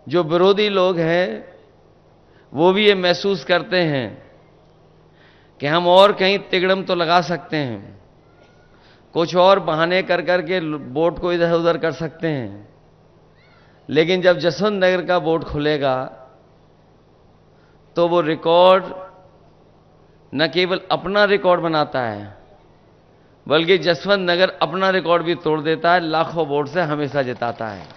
जो विरोधी लोग हैं वो भी ये महसूस करते हैं कि हम और कहीं तिगड़म तो लगा सकते हैं, कुछ और बहाने कर करके वोट को इधर उधर कर सकते हैं, लेकिन जब जसवंत नगर का वोट खुलेगा तो वो रिकॉर्ड न केवल अपना रिकॉर्ड बनाता है बल्कि जसवंत नगर अपना रिकॉर्ड भी तोड़ देता है, लाखों वोट से हमेशा जिताता है।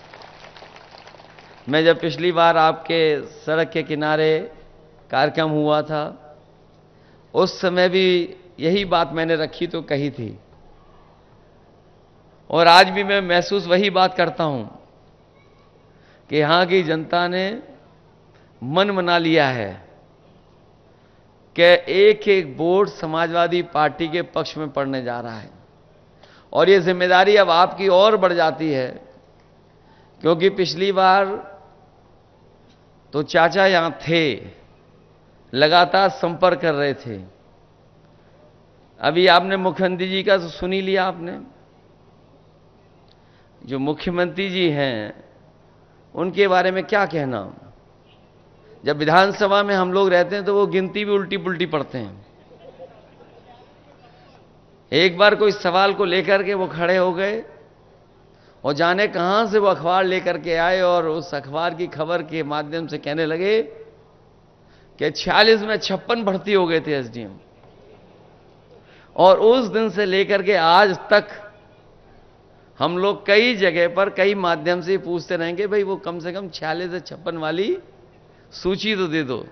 मैं जब पिछली बार आपके सड़क के किनारे कार्यक्रम हुआ था, उस समय भी यही बात मैंने रखी तो कही थी, और आज भी मैं महसूस वही बात करता हूं कि यहां की जनता ने मन बना लिया है कि एक एक वोट समाजवादी पार्टी के पक्ष में पड़ने जा रहा है। और ये जिम्मेदारी अब आपकी और बढ़ जाती है, क्योंकि पिछली बार तो चाचा यहां थे, लगातार संपर्क कर रहे थे। अभी आपने मुख्यमंत्री जी का तो सुन ही लिया आपने। जो मुख्यमंत्री जी हैं उनके बारे में क्या कहना। जब विधानसभा में हम लोग रहते हैं तो वो गिनती भी उल्टी पुल्टी पढ़ते हैं। एक बार कोई सवाल को लेकर के वो खड़े हो गए और जाने कहां से वो अखबार लेकर के आए और उस अखबार की खबर के माध्यम से कहने लगे कि 46 में 56 भर्ती हो गए थे एसडीएम। और उस दिन से लेकर के आज तक हम लोग कई जगह पर कई माध्यम से पूछते रहेंगे, भाई वो कम से कम 46 से 56 वाली सूची तो दे दो।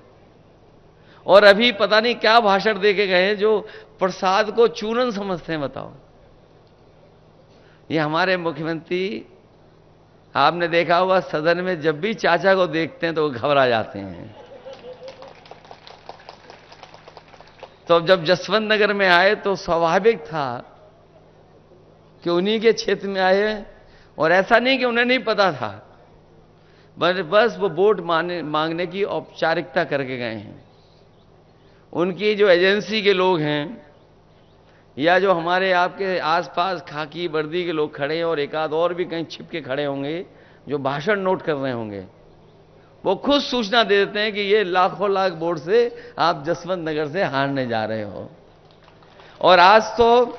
और अभी पता नहीं क्या भाषण दे के गए हैं जो प्रसाद को चूरन समझते हैं। बताओ, ये हमारे मुख्यमंत्री, आपने देखा होगा सदन में जब भी चाचा को देखते हैं तो वो घबरा जाते हैं। तो जब जसवंत नगर में आए तो स्वाभाविक था कि उन्हीं के क्षेत्र में आए, और ऐसा नहीं कि उन्हें नहीं पता था, बस वो वोट मांगने की औपचारिकता करके गए हैं। उनकी जो एजेंसी के लोग हैं या जो हमारे आपके आसपास खाकी वर्दी के लोग खड़े हैं और एक आध और भी कहीं छिप के खड़े होंगे जो भाषण नोट कर रहे होंगे, वो खुद सूचना दे देते हैं कि ये लाखों लाख वोट से आप जसवंत नगर से हारने जा रहे हो। और आज तो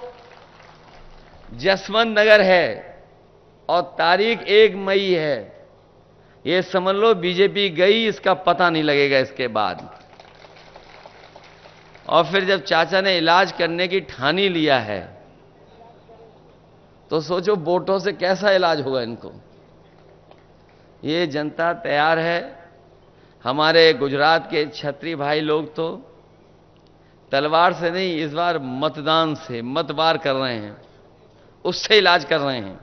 जसवंत नगर है और तारीख 1 मई है। ये समझ लो बीजेपी गई, इसका पता नहीं लगेगा इसके बाद। और फिर जब चाचा ने इलाज करने की ठानी लिया है तो सोचो वोटों से कैसा इलाज होगा इनको। ये जनता तैयार है। हमारे गुजरात के क्षत्रिय भाई लोग तो तलवार से नहीं, इस बार मतदान से मतवार कर रहे हैं, उससे इलाज कर रहे हैं।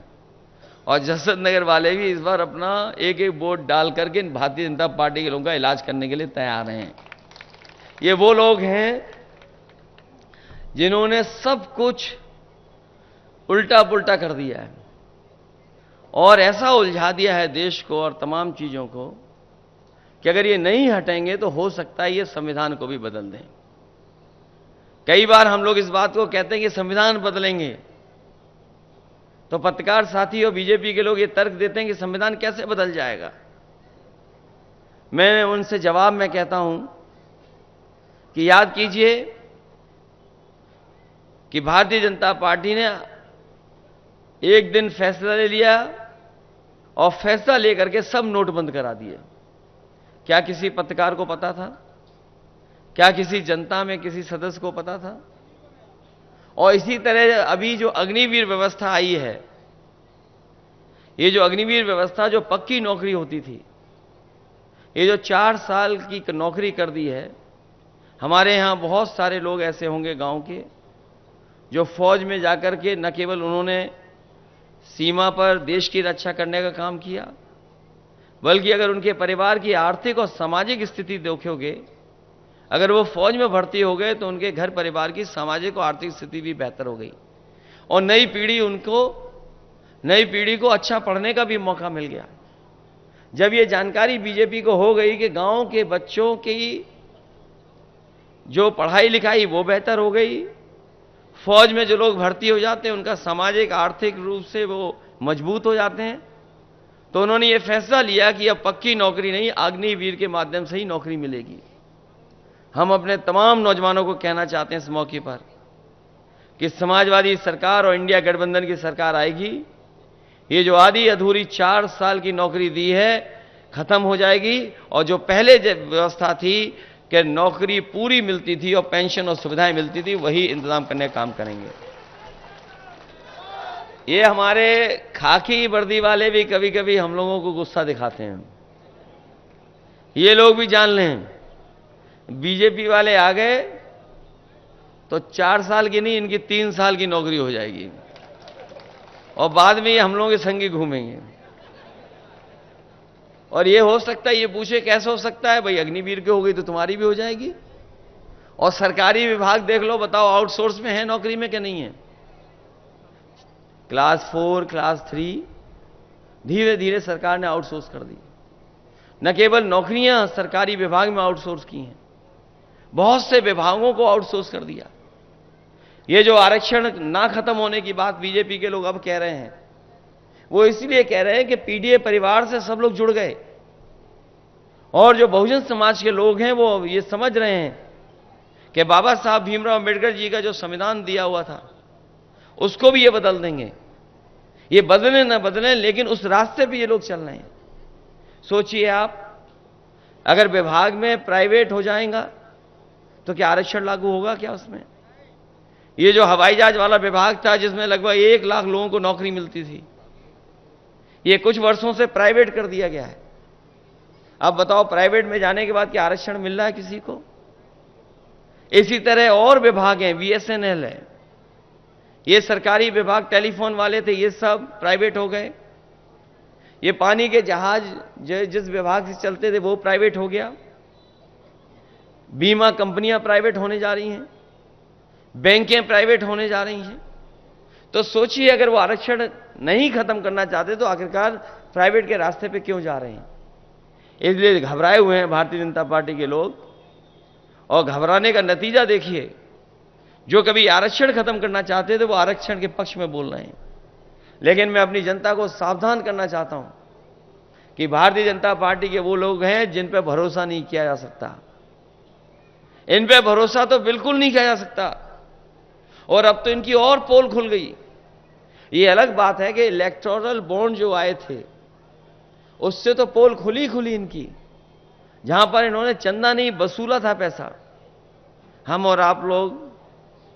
और जसवंत नगर वाले भी इस बार अपना एक एक वोट डाल करके भारतीय जनता पार्टी के लोगों का इलाज करने के लिए तैयार हैं। ये वो लोग हैं जिन्होंने सब कुछ उल्टा पुल्टा कर दिया है और ऐसा उलझा दिया है देश को और तमाम चीजों को कि अगर ये नहीं हटेंगे तो हो सकता है ये संविधान को भी बदल दें। कई बार हम लोग इस बात को कहते हैं कि संविधान बदलेंगे, तो पत्रकार साथी और बीजेपी के लोग ये तर्क देते हैं कि संविधान कैसे बदल जाएगा। मैं उनसे जवाब में कहता हूं कि याद कीजिए कि भारतीय जनता पार्टी ने एक दिन फैसला ले लिया और फैसला लेकर के सब नोट बंद करा दिए। क्या किसी पत्रकार को पता था? क्या किसी जनता में किसी सदस्य को पता था? और इसी तरह अभी जो अग्निवीर व्यवस्था आई है, ये जो अग्निवीर व्यवस्था जो पक्की नौकरी होती थी, ये जो 4 साल की नौकरी कर दी है। हमारे यहां बहुत सारे लोग ऐसे होंगे गांव के जो फौज में जाकर के न केवल उन्होंने सीमा पर देश की रक्षा करने का काम किया, बल्कि अगर उनके परिवार की आर्थिक और सामाजिक स्थिति देखोगे, अगर वो फौज में भर्ती हो गए तो उनके घर परिवार की सामाजिक और आर्थिक स्थिति भी बेहतर हो गई और नई पीढ़ी को अच्छा पढ़ने का भी मौका मिल गया। जब ये जानकारी बीजेपी को हो गई कि गांव के बच्चों की जो पढ़ाई लिखाई वो बेहतर हो गई, फौज में जो लोग भर्ती हो जाते हैं उनका सामाजिक आर्थिक रूप से वो मजबूत हो जाते हैं, तो उन्होंने ये फैसला लिया कि अब पक्की नौकरी नहीं, अग्निवीर के माध्यम से ही नौकरी मिलेगी। हम अपने तमाम नौजवानों को कहना चाहते हैं इस मौके पर कि समाजवादी सरकार और इंडिया गठबंधन की सरकार आएगी, ये जो आधी अधूरी 4 साल की नौकरी दी है खत्म हो जाएगी, और जो पहले व्यवस्था थी कि नौकरी पूरी मिलती थी और पेंशन और सुविधाएं मिलती थी, वही इंतजाम करने का काम करेंगे। ये हमारे खाकी वर्दी वाले भी कभी कभी हम लोगों को गुस्सा दिखाते हैं। ये लोग भी जान लें, बीजेपी वाले आ गए तो 4 साल की नहीं, इनकी 3 साल की नौकरी हो जाएगी, और बाद में ये हम लोगों के संगी घूमेंगे। और ये हो सकता है, ये पूछे कैसे हो सकता है? भाई अग्निवीर की हो गई तो तुम्हारी भी हो जाएगी। और सरकारी विभाग देख लो, बताओ आउटसोर्स में है नौकरी में कि नहीं है? क्लास 4, क्लास 3 धीरे धीरे सरकार ने आउटसोर्स कर दी। न केवल नौकरियां सरकारी विभाग में आउटसोर्स की हैं, बहुत से विभागों को आउटसोर्स कर दिया। ये जो आरक्षण ना खत्म होने की बात बीजेपी के लोग अब कह रहे हैं, वो इसलिए कह रहे हैं कि पीडीए परिवार से सब लोग जुड़ गए, और जो बहुजन समाज के लोग हैं वो ये समझ रहे हैं कि बाबा साहब भीमराव अंबेडकर जी का जो संविधान दिया हुआ था उसको भी ये बदल देंगे। ये बदले ना बदलें, लेकिन उस रास्ते पे ये लोग चल रहे हैं। सोचिए आप, अगर विभाग में प्राइवेट हो जाएगा तो क्या आरक्षण लागू होगा क्या उसमें? ये जो हवाई जहाज वाला विभाग था जिसमें लगभग 1 लाख लोगों को नौकरी मिलती थी, ये कुछ वर्षों से प्राइवेट कर दिया गया है। अब बताओ, प्राइवेट में जाने के बाद क्या आरक्षण मिल रहा है किसी को? इसी तरह और विभाग हैं, बीएसएनएल है, ये सरकारी विभाग, टेलीफोन वाले थे, ये सब प्राइवेट हो गए। ये पानी के जहाज जिस विभाग से चलते थे वो प्राइवेट हो गया। बीमा कंपनियां प्राइवेट होने जा रही हैं, बैंकें प्राइवेट होने जा रही हैं। तो सोचिए, अगर वो आरक्षण नहीं खत्म करना चाहते तो आखिरकार प्राइवेट के रास्ते पे क्यों जा रहे हैं? इसलिए घबराए हुए हैं भारतीय जनता पार्टी के लोग, और घबराने का नतीजा देखिए, जो कभी आरक्षण खत्म करना चाहते थे वो आरक्षण के पक्ष में बोल रहे हैं। लेकिन मैं अपनी जनता को सावधान करना चाहता हूं कि भारतीय जनता पार्टी के वो लोग हैं जिन पर भरोसा नहीं किया जा सकता। इन पे भरोसा तो बिल्कुल नहीं किया जा सकता, और अब तो इनकी और पोल खुल गई। ये अलग बात है कि इलेक्टोरल बॉन्ड जो आए थे उससे तो पोल खुली इनकी, जहां पर इन्होंने चंदा नहीं वसूला था पैसा। हम और आप लोग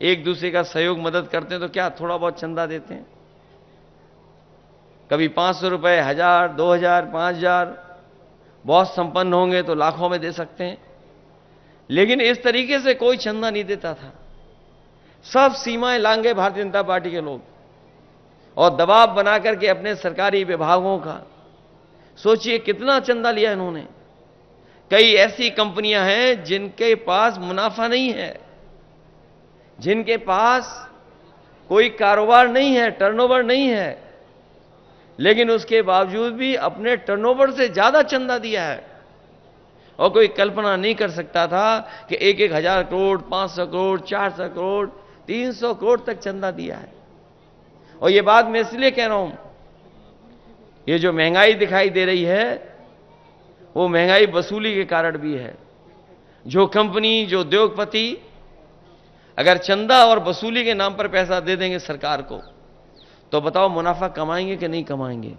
एक दूसरे का सहयोग मदद करते हैं तो क्या थोड़ा बहुत चंदा देते हैं? कभी 500 रुपए, 1000, 2000, 5000, बहुत संपन्न होंगे तो लाखों में दे सकते हैं। लेकिन इस तरीके से कोई चंदा नहीं देता था। सब सीमाएं लांघे भारतीय जनता पार्टी के लोग, और दबाव बना करके अपने सरकारी विभागों का, सोचिए कितना चंदा लिया इन्होंने। कई ऐसी कंपनियां हैं जिनके पास मुनाफा नहीं है, जिनके पास कोई कारोबार नहीं है, टर्नओवर नहीं है, लेकिन उसके बावजूद भी अपने टर्नओवर से ज्यादा चंदा दिया है। और कोई कल्पना नहीं कर सकता था कि 1,000 करोड़, 500 करोड़, 400 करोड़, 300 करोड़ तक चंदा दिया है। और ये बात मैं इसलिए कह रहा हूं, ये जो महंगाई दिखाई दे रही है वो महंगाई वसूली के कारण भी है। जो कंपनी, जो उद्योगपति अगर चंदा और वसूली के नाम पर पैसा दे देंगे सरकार को, तो बताओ मुनाफा कमाएंगे कि नहीं कमाएंगे?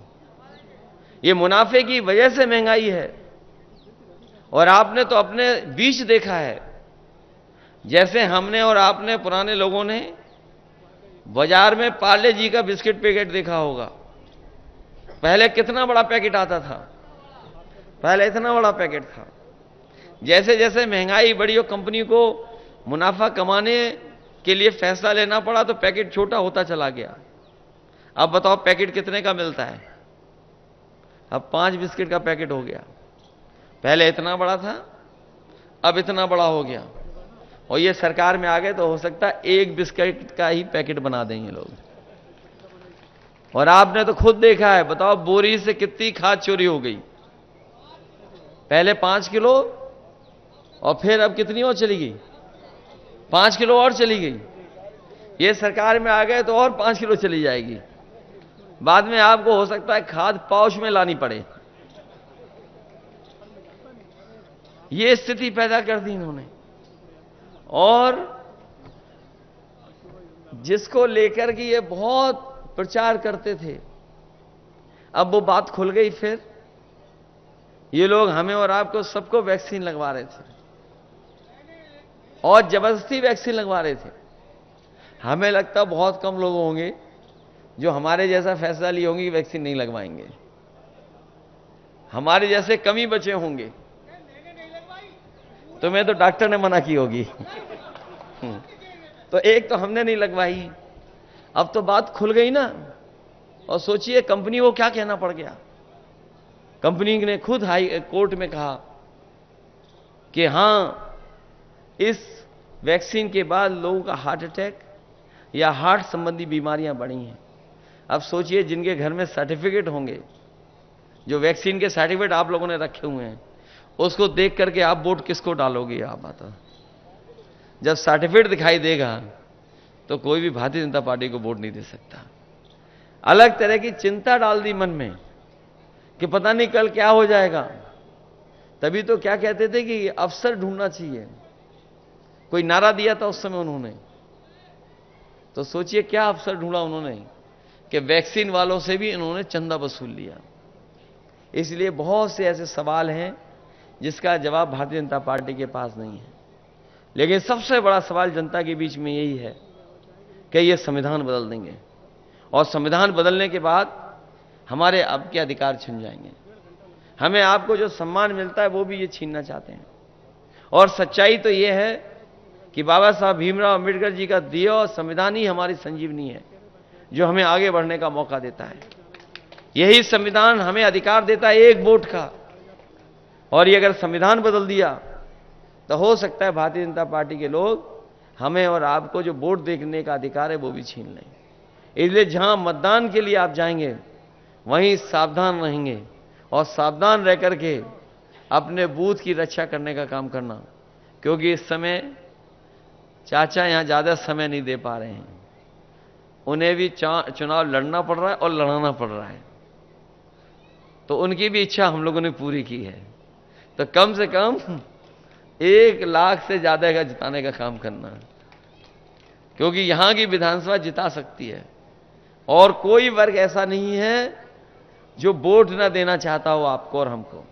ये मुनाफे की वजह से महंगाई है। और आपने तो अपने बीच देखा है, जैसे हमने और आपने, पुराने लोगों ने बाजार में पार्ले जी का बिस्किट पैकेट देखा होगा। पहले कितना बड़ा पैकेट आता था, पहले इतना बड़ा पैकेट था। जैसे जैसे महंगाई बढ़ी और कंपनी को मुनाफा कमाने के लिए फैसला लेना पड़ा तो पैकेट छोटा होता चला गया। अब बताओ पैकेट कितने का मिलता है? अब 5 बिस्किट का पैकेट हो गया। पहले इतना बड़ा था, अब इतना बड़ा हो गया। और ये सरकार में आ गए तो हो सकता है 1 बिस्किट का ही पैकेट बना देंगे लोग। और आपने तो खुद देखा है, बताओ बोरी से कितनी खाद चोरी हो गई। पहले 5 किलो और फिर अब कितनी और चली गई? 5 किलो और चली गई। ये सरकार में आ गए तो और 5 किलो चली जाएगी। बाद में आपको हो सकता है खाद पाउच में लानी पड़े। ये स्थिति पैदा कर दी इन्होंने। और जिसको लेकर के ये बहुत प्रचार करते थे, अब वो बात खुल गई। फिर ये लोग हमें और आपको सबको वैक्सीन लगवा रहे थे और जबरदस्ती वैक्सीन लगवा रहे थे। हमें लगता बहुत कम लोग होंगे जो हमारे जैसा फैसला लिए होंगे कि वैक्सीन नहीं लगवाएंगे। हमारे जैसे कम ही बचे होंगे। तुम्हें तो डॉक्टर ने मना की होगी। तो एक तो हमने नहीं लगवाई। अब तो बात खुल गई ना। और सोचिए कंपनी को क्या कहना पड़ गया। कंपनी ने खुद हाई कोर्ट में कहा कि हां, इस वैक्सीन के बाद लोगों का हार्ट अटैक या हार्ट संबंधी बीमारियां बढ़ी हैं। अब सोचिए जिनके घर में सर्टिफिकेट होंगे, जो वैक्सीन के सर्टिफिकेट आप लोगों ने रखे हुए हैं, उसको देख करके आप वोट किसको डालोगे? आप बताओ। जब सर्टिफिकेट दिखाई देगा तो कोई भी भारतीय जनता पार्टी को वोट नहीं दे सकता। अलग तरह की चिंता डाल दी मन में कि पता नहीं कल क्या हो जाएगा। तभी तो क्या कहते थे कि अफसर ढूंढना चाहिए, कोई नारा दिया था उस समय उन्होंने। तो सोचिए क्या अफसर ढूंढा उन्होंने कि वैक्सीन वालों से भी इन्होंने चंदा वसूल लिया। इसलिए बहुत से ऐसे सवाल हैं जिसका जवाब भारतीय जनता पार्टी के पास नहीं है। लेकिन सबसे बड़ा सवाल जनता के बीच में यही है कि ये संविधान बदल देंगे और संविधान बदलने के बाद हमारे अब के अधिकार छिन जाएंगे। हमें आपको जो सम्मान मिलता है वो भी ये छीनना चाहते हैं। और सच्चाई तो ये है कि बाबा साहब भीमराव अंबेडकर जी का दिया और संविधान ही हमारी संजीवनी है, जो हमें आगे बढ़ने का मौका देता है। यही संविधान हमें अधिकार देता है एक वोट का। और ये अगर संविधान बदल दिया तो हो सकता है भारतीय जनता पार्टी के लोग हमें और आपको जो वोट देने का अधिकार है वो भी छीन लें। इसलिए जहां मतदान के लिए आप जाएंगे वहीं सावधान रहेंगे और सावधान रह करके अपने बूथ की रक्षा करने का काम करना। क्योंकि इस समय चाचा यहां ज्यादा समय नहीं दे पा रहे हैं। उन्हें भी चुनाव लड़ना पड़ रहा है और लड़ाना पड़ रहा है। तो उनकी भी इच्छा हम लोगों ने पूरी की है। तो कम से कम 1 लाख से ज्यादा का जिताने का काम करना, क्योंकि यहां की विधानसभा जिता सकती है। और कोई वर्ग ऐसा नहीं है जो वोट ना देना चाहता हो आपको और हमको।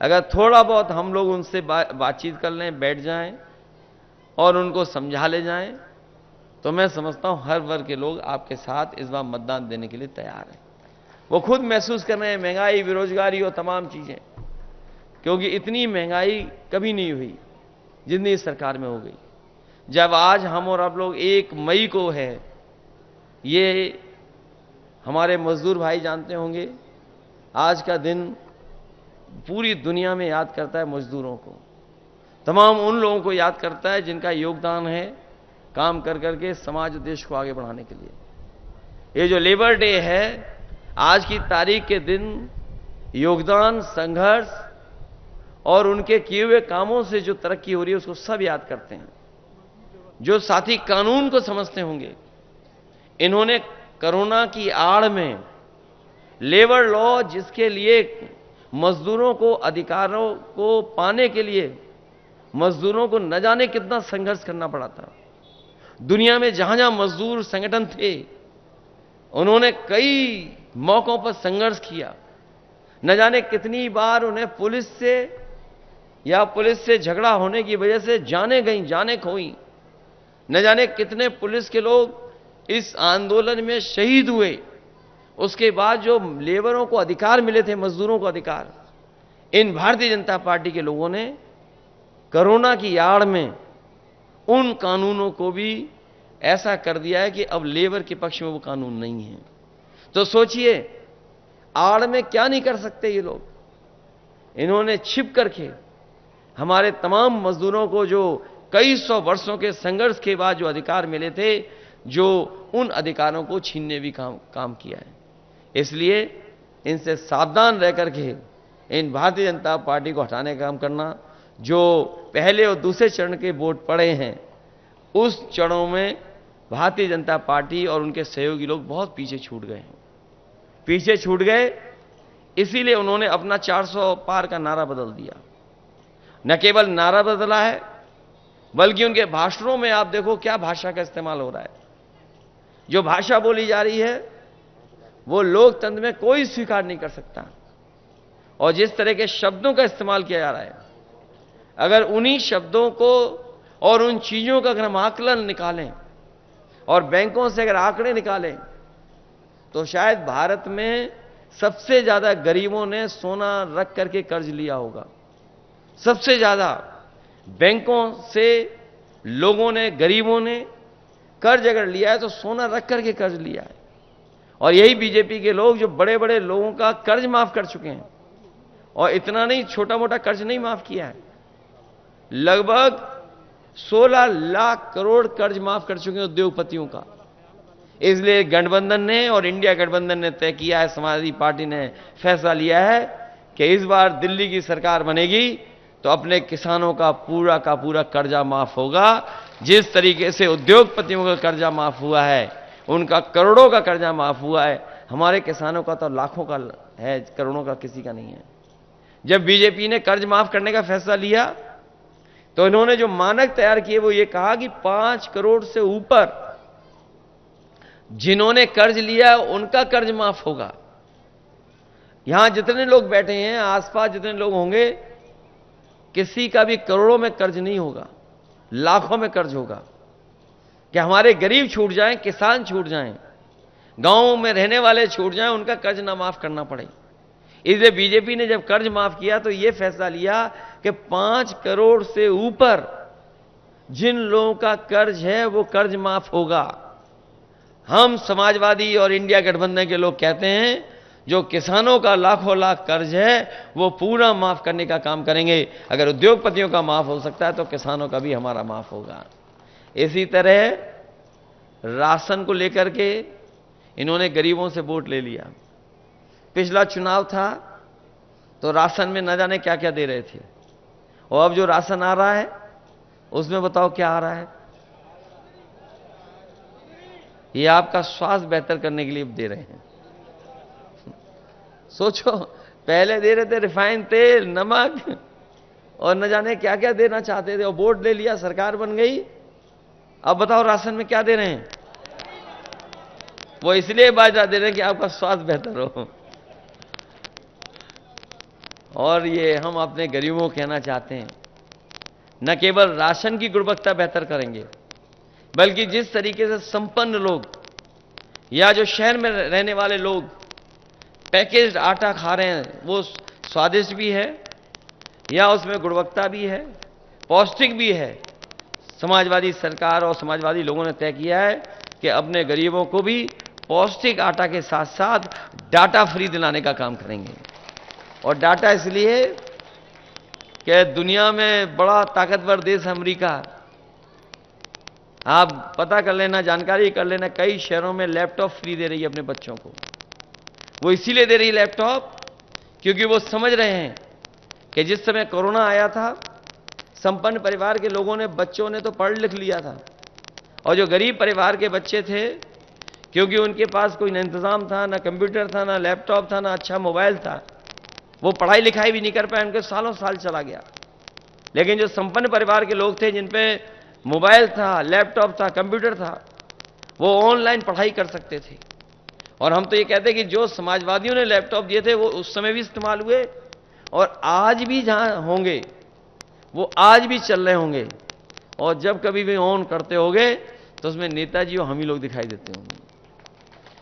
अगर थोड़ा बहुत हम लोग उनसे बातचीत कर लें, बैठ जाएं और उनको समझा ले जाएं, तो मैं समझता हूं हर वर्ग के लोग आपके साथ इस बार मतदान देने के लिए तैयार हैं। वो खुद महसूस कर रहे हैं महंगाई, बेरोजगारी और तमाम चीजें, क्योंकि इतनी महंगाई कभी नहीं हुई जितनी इस सरकार में हो गई। जब आज हम और आप लोग 1 मई को है, ये हमारे मजदूर भाई जानते होंगे, आज का दिन पूरी दुनिया में याद करता है मजदूरों को, तमाम उन लोगों को याद करता है जिनका योगदान है काम कर करके समाज और देश को आगे बढ़ाने के लिए। ये जो लेबर डे है, आज की तारीख के दिन योगदान, संघर्ष और उनके किए हुए कामों से जो तरक्की हो रही है उसको सब याद करते हैं। जो साथी कानून को समझते होंगे, इन्होंने कोरोना की आड़ में लेबर लॉ, जिसके लिए मजदूरों को अधिकारों को पाने के लिए मजदूरों को न जाने कितना संघर्ष करना पड़ा था। दुनिया में जहां जहां मजदूर संगठन थे, उन्होंने कई मौकों पर संघर्ष किया। न जाने कितनी बार उन्हें पुलिस से या पुलिस से झगड़ा होने की वजह से जाने गई, जाने खोई। न जाने कितने पुलिस के लोग इस आंदोलन में शहीद हुए। उसके बाद जो लेबरों को अधिकार मिले थे, मजदूरों को अधिकार, इन भारतीय जनता पार्टी के लोगों ने कोरोना की आड़ में उन कानूनों को भी ऐसा कर दिया है कि अब लेबर के पक्ष में वो कानून नहीं है। तो सोचिए आड़ में क्या नहीं कर सकते ये लोग। इन्होंने छिप करके हमारे तमाम मजदूरों को जो कई 100 वर्षों के संघर्ष के बाद जो अधिकार मिले थे, जो उन अधिकारों को छीनने भी काम किया है। इसलिए इनसे सावधान रह करके इन भारतीय जनता पार्टी को हटाने का काम करना। जो पहले और दूसरे चरण के वोट पड़े हैं, उस चरणों में भारतीय जनता पार्टी और उनके सहयोगी लोग बहुत पीछे छूट गए हैं। पीछे छूट गए। इसीलिए उन्होंने अपना 400 पार का नारा बदल दिया। न केवल नारा बदला है, बल्कि उनके भाषणों में आप देखो क्या भाषा का इस्तेमाल हो रहा है। जो भाषा बोली जा रही है वो लोकतंत्र में कोई स्वीकार नहीं कर सकता। और जिस तरह के शब्दों का इस्तेमाल किया जा रहा है, अगर उन्हीं शब्दों को और उन चीजों का अगर हम आकलन निकालें और बैंकों से अगर आंकड़े निकालें, तो शायद भारत में सबसे ज्यादा गरीबों ने सोना रख करके कर्ज लिया होगा। सबसे ज्यादा बैंकों से लोगों ने, गरीबों ने कर्ज अगर लिया है तो सोना रख करके कर्ज लिया है। और यही बीजेपी के लोग जो बड़े बड़े लोगों का कर्ज माफ कर चुके हैं, और इतना नहीं, छोटा मोटा कर्ज नहीं माफ किया है, लगभग 16 लाख करोड़ कर्ज माफ कर चुके हैं उद्योगपतियों का। इसलिए गठबंधन ने और इंडिया गठबंधन ने तय किया है, समाजवादी पार्टी ने फैसला लिया है कि इस बार दिल्ली की सरकार बनेगी तो अपने किसानों का पूरा कर्जा माफ होगा। जिस तरीके से उद्योगपतियों का कर्जा माफ हुआ है, उनका करोड़ों का कर्जा माफ हुआ है, हमारे किसानों का तो लाखों का है, करोड़ों का किसी का नहीं है। जब बीजेपी ने कर्ज माफ करने का फैसला लिया तो इन्होंने जो मानक तैयार किए वो ये कहा कि 5 करोड़ से ऊपर जिन्होंने कर्ज लिया उनका कर्ज माफ होगा। यहां जितने लोग बैठे हैं, आसपास जितने लोग होंगे, किसी का भी करोड़ों में कर्ज नहीं होगा, लाखों में कर्ज होगा। कि हमारे गरीब छूट जाएं, किसान छूट जाएं, गांवों में रहने वाले छूट जाएं, उनका कर्ज ना माफ करना पड़े। इसलिए बीजेपी ने जब कर्ज माफ किया तो यह फैसला लिया कि 5 करोड़ से ऊपर जिन लोगों का कर्ज है वो कर्ज माफ होगा। हम समाजवादी और इंडिया गठबंधन के लोग कहते हैं जो किसानों का लाखों लाख कर्ज है वो पूरा माफ करने का काम करेंगे। अगर उद्योगपतियों का माफ हो सकता है तो किसानों का भी हमारा माफ होगा। इसी तरह राशन को लेकर के इन्होंने गरीबों से वोट ले लिया। पिछला चुनाव था तो राशन में न जाने क्या क्या दे रहे थे, और अब जो राशन आ रहा है उसमें बताओ क्या आ रहा है। ये आपका स्वास्थ्य बेहतर करने के लिए दे रहे हैं। सोचो, पहले दे रहे थे रिफाइंड तेल, नमक और न जाने क्या क्या देना चाहते थे, और वोट ले लिया, सरकार बन गई। अब बताओ राशन में क्या दे रहे हैं। वो इसलिए बाजरा दे रहे हैं कि आपका स्वास्थ्य बेहतर हो। और ये हम अपने गरीबों को कहना चाहते हैं, न केवल राशन की गुणवत्ता बेहतर करेंगे, बल्कि जिस तरीके से संपन्न लोग या जो शहर में रहने वाले लोग पैकेज्ड आटा खा रहे हैं, वो स्वादिष्ट भी है या उसमें गुणवत्ता भी है, पौष्टिक भी है। समाजवादी सरकार और समाजवादी लोगों ने तय किया है कि अपने गरीबों को भी पौष्टिक आटा के साथ साथ डाटा फ्री दिलाने का काम करेंगे। और डाटा इसलिए कि दुनिया में बड़ा ताकतवर देश अमेरिका, आप पता कर लेना, जानकारी कर लेना, कई शहरों में लैपटॉप फ्री दे रही है अपने बच्चों को। वो इसीलिए दे रही है लैपटॉप क्योंकि वो समझ रहे हैं कि जिस समय कोरोना आया था, संपन्न परिवार के लोगों ने, बच्चों ने तो पढ़ लिख लिया था, और जो गरीब परिवार के बच्चे थे, क्योंकि उनके पास कोई न इंतजाम था, ना कंप्यूटर था, ना लैपटॉप था, ना अच्छा मोबाइल था, वो पढ़ाई लिखाई भी नहीं कर पाए, उनके सालों साल चला गया। लेकिन जो संपन्न परिवार के लोग थे, जिन पे मोबाइल था, लैपटॉप था, कंप्यूटर था, वो ऑनलाइन पढ़ाई कर सकते थे। और हम तो ये कहते हैं कि जो समाजवादियों ने लैपटॉप दिए थे वो उस समय भी इस्तेमाल हुए, और आज भी जहां होंगे वो आज भी चल रहे होंगे। और जब कभी भी ऑन करते होंगे तो उसमें नेताजी और हम ही लोग दिखाई देते होंगे।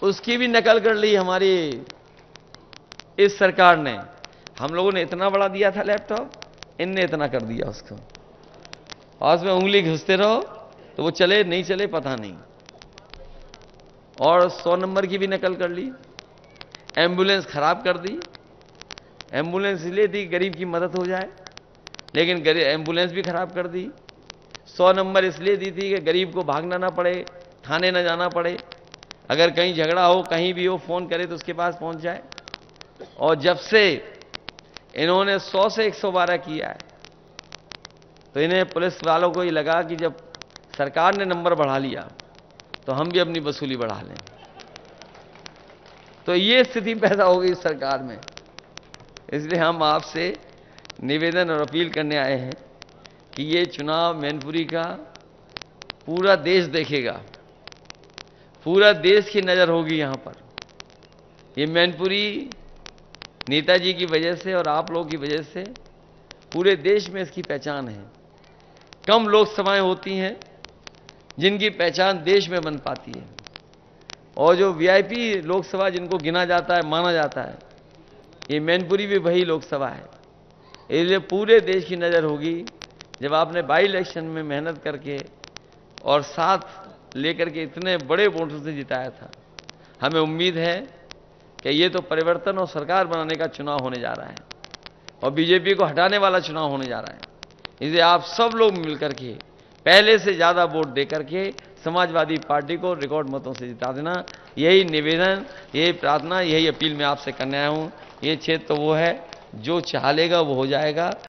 उसकी भी नकल कर ली हमारी इस सरकार ने। हम लोगों ने इतना बड़ा दिया था लैपटॉप, इनने इतना कर दिया उसको, और उसमें उंगली घुसते रहो तो वो चले नहीं चले पता नहीं। और 100 नंबर की भी नकल कर ली। एम्बुलेंस खराब कर दी। एम्बुलेंस इसलिए थी गरीब की मदद हो जाए, लेकिन एम्बुलेंस भी खराब कर दी। 100 नंबर इसलिए दी थी कि गरीब को भागना ना पड़े, थाने ना जाना पड़े, अगर कहीं झगड़ा हो, कहीं भी हो, फोन करे तो उसके पास पहुंच जाए। और जब से इन्होंने 100 से 112 किया है तो इन्हें पुलिस वालों को ही लगा कि जब सरकार ने नंबर बढ़ा लिया तो हम भी अपनी वसूली बढ़ा लें। तो ये स्थिति पैदा हो गई सरकार में। इसलिए हम आपसे निवेदन और अपील करने आए हैं कि ये चुनाव मैनपुरी का पूरा देश देखेगा, पूरा देश की नजर होगी यहां पर। ये मैनपुरी नेताजी की वजह से और आप लोगों की वजह से पूरे देश में इसकी पहचान है। कम लोकसभाएं होती हैं जिनकी पहचान देश में बन पाती है, और जो वीआईपी लोकसभा जिनको गिना जाता है, माना जाता है, ये मैनपुरी भी वही लोकसभा है। इसलिए पूरे देश की नज़र होगी। जब आपने बाई इलेक्शन में मेहनत करके और साथ लेकर के इतने बड़े वोटों से जिताया था, हमें उम्मीद है कि ये तो परिवर्तन और सरकार बनाने का चुनाव होने जा रहा है और बीजेपी को हटाने वाला चुनाव होने जा रहा है। इसलिए आप सब लोग मिलकर के पहले से ज्यादा वोट देकर के समाजवादी पार्टी को रिकॉर्ड मतों से जिता देना। यही निवेदन, यही प्रार्थना, यही अपील मैं आपसे करने आया हूं। ये क्षेत्र तो वो है जो चाह लेगा वो हो जाएगा।